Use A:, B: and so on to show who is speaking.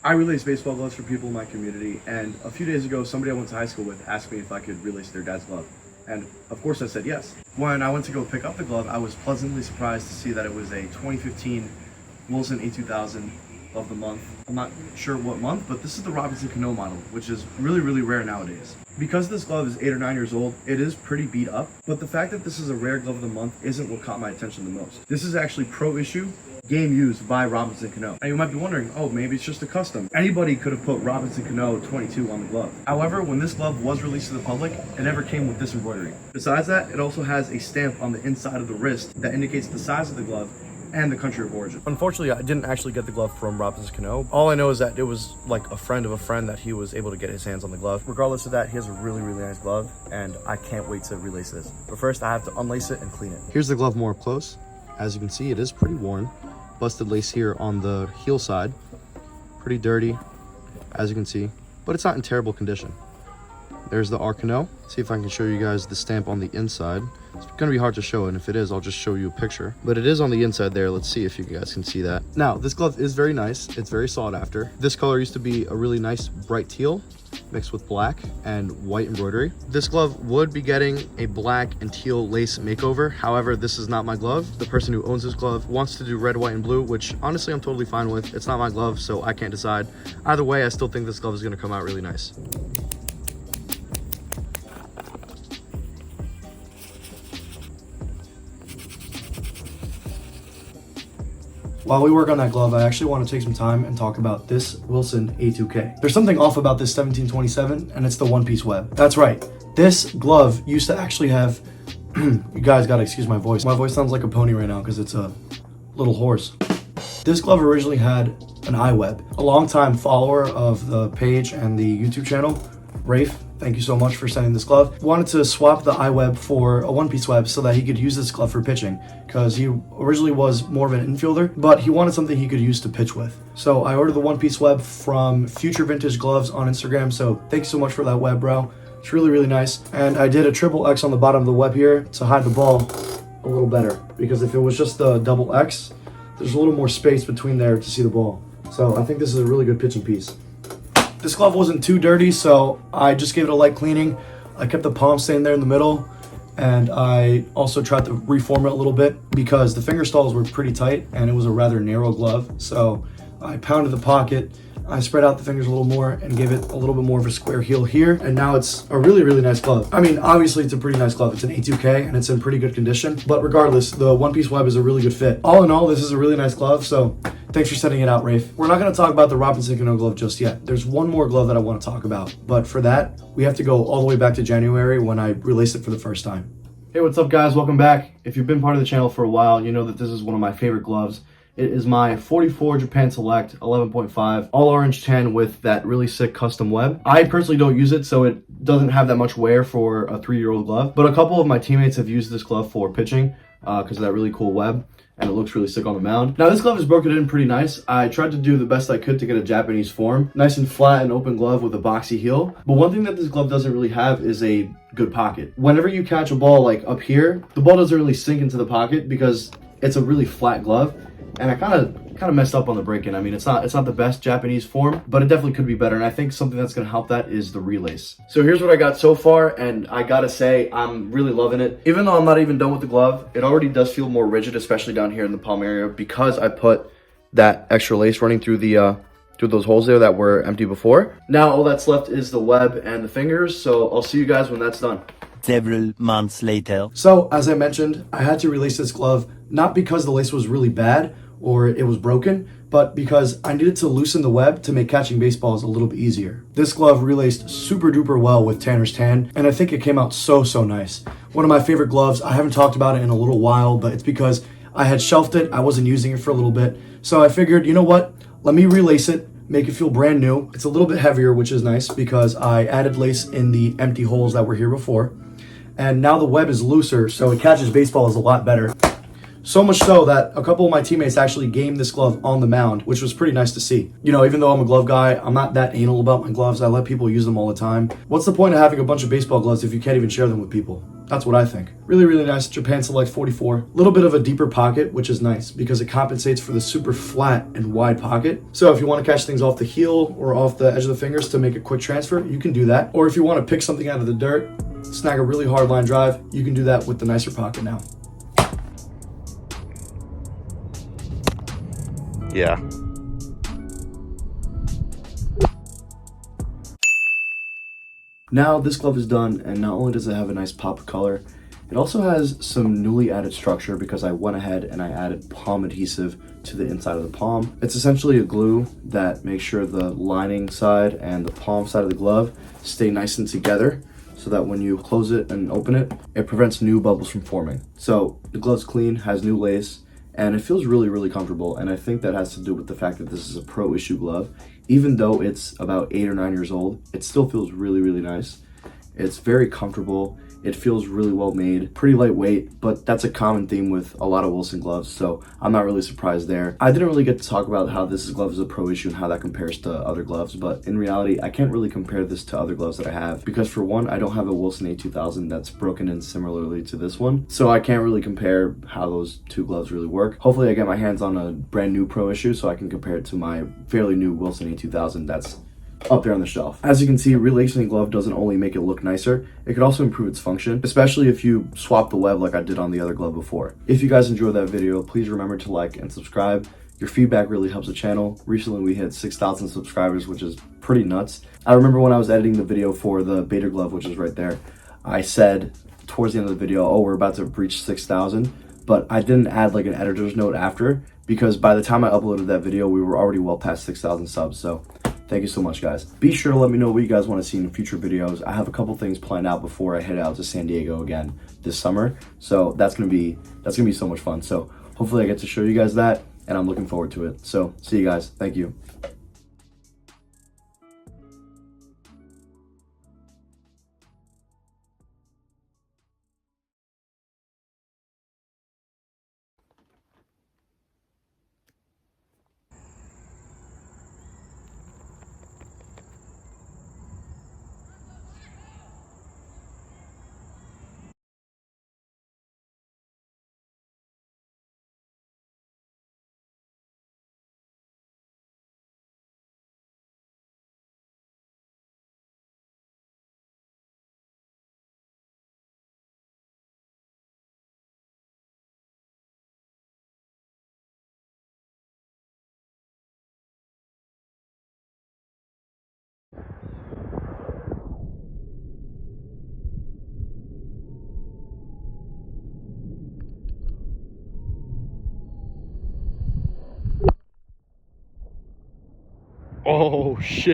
A: I relace baseball gloves for people in my community, and a few days ago, somebody I went to high school with asked me if I could relace their dad's glove. And of course I said yes. When I went to go pick up the glove, I was pleasantly surprised to see that it was a 2015 Wilson A2000 of the month. I'm not sure what month, but this is the Robinson Cano model, which is really rare nowadays. Because this glove is 8 or 9 years old, it is pretty beat up, but the fact that this is a rare glove of the month isn't what caught my attention the most. This is actually pro issue, game used by Robinson Cano. And you might be wondering, oh, maybe it's just a custom. Anybody could have put Robinson Cano 22 on the glove. However, when this glove was released to the public, it never came with this embroidery. Besides that, it also has a stamp on the inside of the wrist that indicates the size of the glove and the country of origin. Unfortunately, I didn't actually get the glove from Robinson Cano. All I know is that it was like a friend of a friend that he was able to get his hands on the glove. Regardless of that, he has a really nice glove, and I can't wait to relace this. But first, I have to unlace it and clean it. Here's the glove more up close. As you can see, it is pretty worn. Busted lace here on the heel side. Pretty dirty, as you can see, but it's not in terrible condition. There's the Cano. See if I can show you guys the stamp on the inside. It's gonna be hard to show, and if it is, I'll just show you a picture. But it is on the inside there. Let's see if you guys can see that. Now, this glove is very nice. It's very sought after. This color used to be a really nice bright teal mixed with black and white embroidery. This glove would be getting a black and teal lace makeover. However, this is not my glove. The person who owns this glove wants to do red, white, and blue, which honestly I'm totally fine with. It's not my glove, so I can't decide. Either way, I still think this glove is gonna come out really nice. While we work on that glove, I actually want to take some time and talk about this Wilson A2K. There's something off about this 1727, and it's the one-piece web. That's right. This glove used to actually have, you guys gotta excuse my voice. My voice sounds like a pony right now because it's a little hoarse. This glove originally had an eye web. A longtime follower of the page and the YouTube channel, Rafe, thank you so much for sending this glove, wanted to swap the eye web for a one-piece web so that he could use this glove for pitching, because he originally was more of an infielder, but he wanted something he could use to pitch with. So I ordered the one-piece web from Future Vintage Gloves on Instagram, so thank you so much for that web, bro. It's really nice. And I did a triple X on the bottom of the web here to hide the ball a little better, because if it was just the double X, there's a little more space between there to see the ball. So I think this is a really good pitching piece. This glove wasn't too dirty, so I just gave it a light cleaning. I kept the palm stain there in the middle, and I also tried to reform it a little bit because the finger stalls were pretty tight and it was a rather narrow glove. So I pounded the pocket, I spread out the fingers a little more and gave it a little bit more of a square heel here, and now it's a really nice glove. I mean, obviously it's a pretty nice glove. It's an A2K and it's in pretty good condition, but regardless, the one-piece web is a really good fit. All in all, this is a really nice glove, so thanks for sending it out, Rafe. We're not going to talk about the Robinson Cano glove just yet. There's one more glove that I want to talk about, but for that, we have to go all the way back to January when I released it for the first time. Hey, what's up, guys? Welcome back. If you've been part of the channel for a while, you know that this is one of my favorite gloves. It is my 44 Japan Select 11.5 all orange tan with that really sick custom web. I personally don't use it, so it doesn't have that much wear for a 3-year-old glove, but a couple of my teammates have used this glove for pitching because of that really cool web, and it looks really sick on the mound. Now, this glove is broken in pretty nice. I tried to do the best I could to get a Japanese form. Nice and flat and open glove with a boxy heel. But one thing that this glove doesn't really have is a good pocket. Whenever you catch a ball like up here, the ball doesn't really sink into the pocket because it's a really flat glove. And I kind of messed up on the break-in. I mean, it's not the best Japanese form, but it definitely could be better. And I think something that's going to help that is the relace. So here's what I got so far, and I gotta say, I'm really loving it. Even though I'm not even done with the glove, it already does feel more rigid, especially down here in the palm area, because I put that extra lace running through the through those holes there that were empty before. Now all that's left is the web and the fingers, so I'll see you guys when that's done.
B: Several months later.
A: So, as I mentioned, I had to release this glove, not because the lace was really bad or it was broken, but because I needed to loosen the web to make catching baseballs a little bit easier. This glove relaced super duper well with Tanner's Tan, and I think it came out so nice. One of my favorite gloves. I haven't talked about it in a little while, but it's because I had shelved it, I wasn't using it for a little bit, so I figured, you know what, let me relace it, make it feel brand new. It's a little bit heavier, which is nice because I added lace in the empty holes that were here before, and now the web is looser, so it catches baseballs a lot better. So much so that a couple of my teammates actually gamed this glove on the mound, which was pretty nice to see. You know, even though I'm a glove guy, I'm not that anal about my gloves. I let people use them all the time. What's the point of having a bunch of baseball gloves if you can't even share them with people? That's what I think. Really, really nice. Japan Select 44. A little bit of a deeper pocket, which is nice because it compensates for the super flat and wide pocket. So if you want to catch things off the heel or off the edge of the fingers to make a quick transfer, you can do that. Or if you want to pick something out of the dirt, snag a really hard line drive, you can do that with the nicer pocket now.
C: Yeah.
A: Now this glove is done, and not only does it have a nice pop of color, it also has some newly added structure because I went ahead and I added palm adhesive to the inside of the palm. It's essentially a glue that makes sure the lining side and the palm side of the glove stay nice and together so that when you close it and open it, it prevents new bubbles from forming. So the glove's clean, has new lace, and it feels really, really comfortable. And I think that has to do with the fact that this is a pro issue glove. Even though it's about 8 or 9 years old, it still feels really, really nice. It's very comfortable. It feels really well made, pretty lightweight, but that's a common theme with a lot of Wilson gloves, so I'm not really surprised there. I didn't really get to talk about how this glove is a pro issue and how that compares to other gloves, but in reality, I can't really compare this to other gloves that I have because for one, I don't have a Wilson A2000 that's broken in similarly to this one, so I can't really compare how those two gloves really work. Hopefully I get my hands on a brand new pro issue so I can compare it to my fairly new Wilson A2000 that's up there on the shelf. As you can see, relacing a glove doesn't only make it look nicer, it could also improve its function, especially if you swap the web like I did on the other glove before. If you guys enjoyed that video, please remember to like and subscribe. Your feedback really helps the channel. Recently we hit 6,000 subscribers, which is pretty nuts. I remember when I was editing the video for the Bader glove, which is right there, I said towards the end of the video, oh, we're about to reach 6,000, but I didn't add like an editor's note after because by the time I uploaded that video, we were already well past 6,000 subs, so thank you so much, guys. Be sure to let me know what you guys want to see in future videos. I have a couple things planned out before I head out to San Diego again this summer. So that's gonna be so much fun. So hopefully I get to show you guys that, and I'm looking forward to it. So see you guys. Thank you.
C: Oh shit.